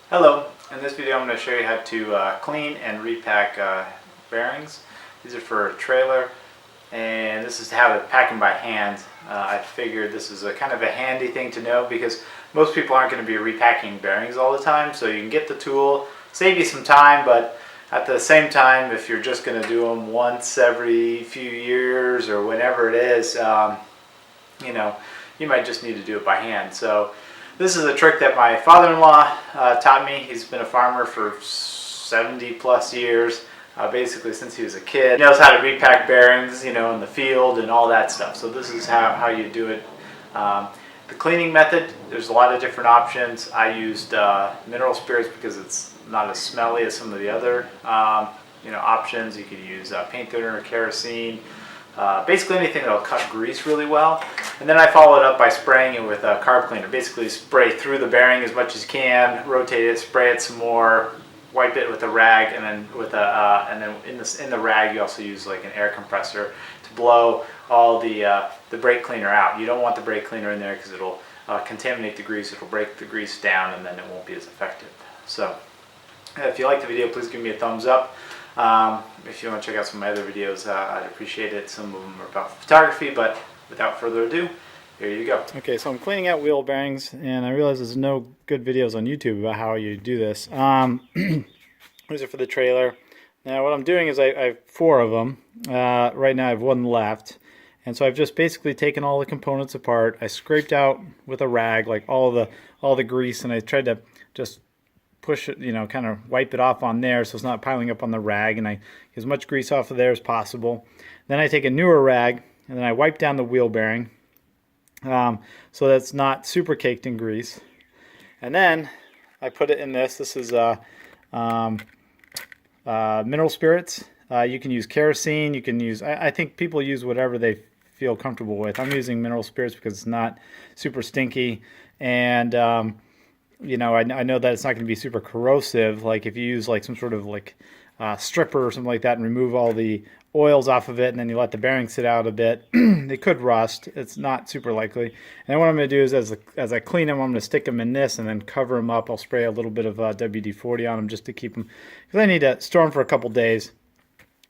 Hello, in this video I'm going to show you how to clean and repack bearings. These are for a trailer, and this is how to pack them by hand. I figured this is a kind of a handy thing to know because most people aren't going to be repacking bearings all the time, so you can get the tool, save you some time, but at the same time, if you're just going to do them once every few years or whenever it is, you might just need to do it by hand. So this is a trick that my father-in-law taught me. He's been a farmer for 70 plus years, basically since he was a kid. He knows how to repack bearings, in the field and all that stuff. So this is how you do it. The cleaning method, there's a lot of different options. I used mineral spirits because it's not as smelly as some of the other options. You could use paint thinner or kerosene. Basically anything that'll cut grease really well. And then I follow it up by spraying it with a carb cleaner. Basically spray through the bearing as much as you can, rotate it, spray it some more, wipe it with a rag, and then in the rag you also use like an air compressor to blow all the brake cleaner out. You don't want the brake cleaner in there because it'll contaminate the grease, it'll break the grease down, and then it won't be as effective. So if you like the video, please give me a thumbs up. If you want to check out some of my other videos, I'd appreciate it. Some of them are about photography, but without further ado, here you go. Okay, so I'm cleaning out wheel bearings, and I realize there's no good videos on YouTube about how you do this. These are for the trailer. Now what I'm doing is I have 4 of them. Right now I have 1 left. And so I've just basically taken all the components apart. I scraped out with a rag like all the grease, and I tried to just push it, kind of wipe it off on there so it's not piling up on the rag, and I get as much grease off of there as possible. Then I take a newer rag and then I wipe down the wheel bearing so that's not super caked in grease. And then I put it in this. This is mineral spirits. You can use kerosene. You can use, I think people use whatever they feel comfortable with. I'm using mineral spirits because it's not super stinky, and I know that it's not going to be super corrosive. Like if you use like some sort of like stripper or something like that and remove all the oils off of it, and then you let the bearing sit out a bit, they could rust. It's not super likely. And then what I'm going to do is as I clean them, I'm going to stick them in this and then cover them up. I'll spray a little bit of WD-40 on them just to keep them, because I need to store them for a couple days.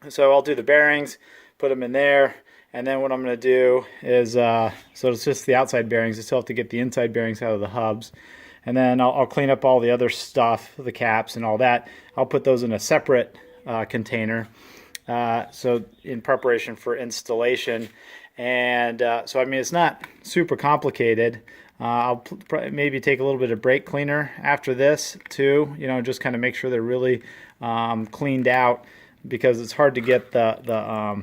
So I'll do the bearings, put them in there, and then what I'm going to do is, so it's just the outside bearings. I still have to get the inside bearings out of the hubs. And then I'll clean up all the other stuff, the caps and all that. I'll put those in a separate container, so in preparation for installation. And so I mean, it's not super complicated. I'll maybe take a little bit of brake cleaner after this too, just kind of make sure they're really cleaned out, because it's hard to get the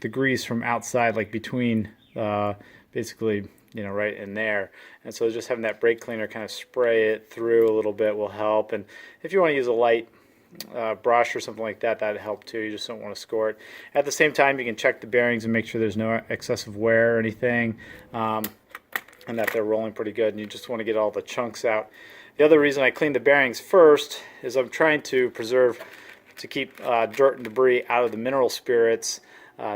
grease from outside, like between basically right in there. And so just having that brake cleaner kind of spray it through a little bit will help. And if you want to use a light brush or something like that, that'd help too. You just don't want to score it. At the same time, you can check the bearings and make sure there's no excessive wear or anything, and that they're rolling pretty good, and you just want to get all the chunks out. The other reason I clean the bearings first is I'm trying to keep dirt and debris out of the mineral spirits,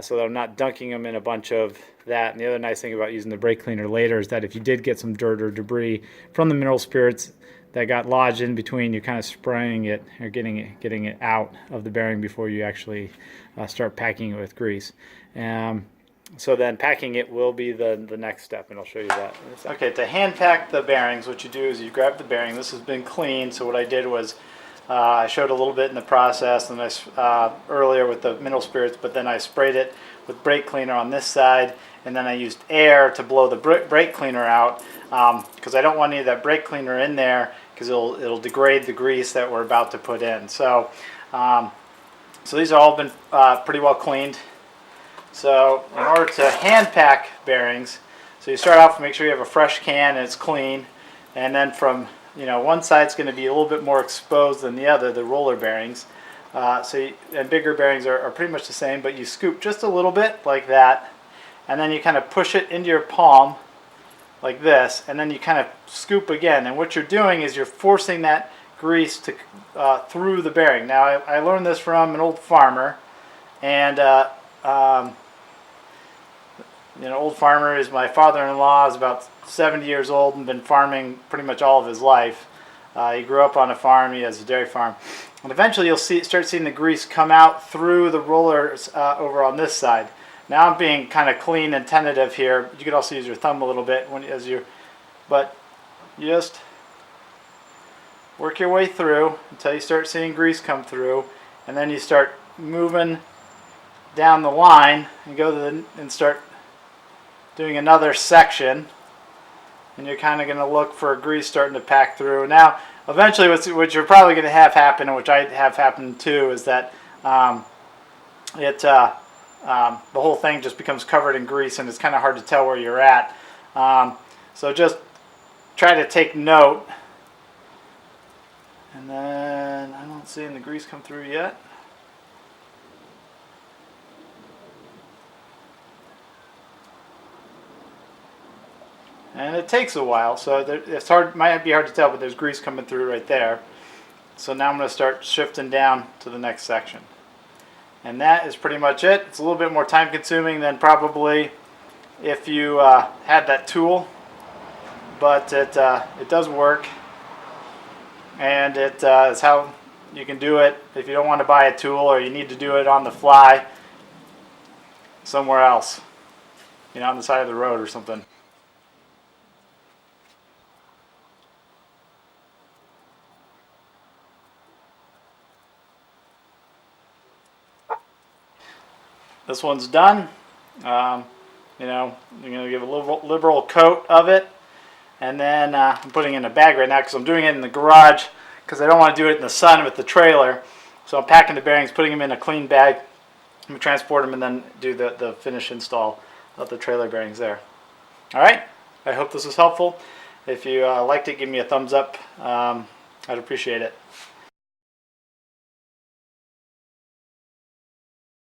so that I'm not dunking them in a bunch of that. And the other nice thing about using the brake cleaner later is that if you did get some dirt or debris from the mineral spirits that got lodged in between, you're kind of spraying it or getting it out of the bearing before you actually start packing it with grease. So then packing it will be the next step, and I'll show you that in a second. Okay, to hand pack the bearings, what you do is you grab the bearing. This has been cleaned, so what I did was I showed a little bit in the process and earlier with the mineral spirits, but then I sprayed it with brake cleaner on this side, and then I used air to blow the brake cleaner out, because I don't want any of that brake cleaner in there, because it'll degrade the grease that we're about to put in. So so these have all been pretty well cleaned. So in order to hand pack bearings, so you start off, make sure you have a fresh can and it's clean, and then from one side's going to be a little bit more exposed than the other, the roller bearings. And bigger bearings are pretty much the same, but you scoop just a little bit like that, and then you kind of push it into your palm like this, and then you kind of scoop again. And what you're doing is you're forcing that grease to through the bearing. Now I learned this from an old farmer, and old farmer is my father-in-law. Is about 70 years old and been farming pretty much all of his life. He grew up on a farm. He has a dairy farm. And eventually you'll start seeing the grease come out through the rollers over on this side. Now I'm being kind of clean and tentative here. You could also use your thumb a little bit but you just work your way through until you start seeing grease come through, and then you start moving down the line and and start doing another section, and you're kind of going to look for grease starting to pack through. Now, eventually, what you're probably going to have happen, and which I have happened too, is that the whole thing just becomes covered in grease, and it's kind of hard to tell where you're at. So just try to take note. And then I don't see the grease come through yet. And it takes a while, so it's hard. Might be hard to tell, but there's grease coming through right there. So now I'm going to start shifting down to the next section. And that is pretty much it. It's a little bit more time consuming than probably if you had that tool, but it does work, and it is how you can do it if you don't want to buy a tool or you need to do it on the fly somewhere else, on the side of the road or something. This one's done. You're going to give a liberal coat of it, and then I'm putting it in a bag right now because I'm doing it in the garage because I don't want to do it in the sun with the trailer. So I'm packing the bearings, putting them in a clean bag. I'm going to transport them and then do the finish install of the trailer bearings there. All right, I hope this was helpful. If you liked it, give me a thumbs up. I'd appreciate it.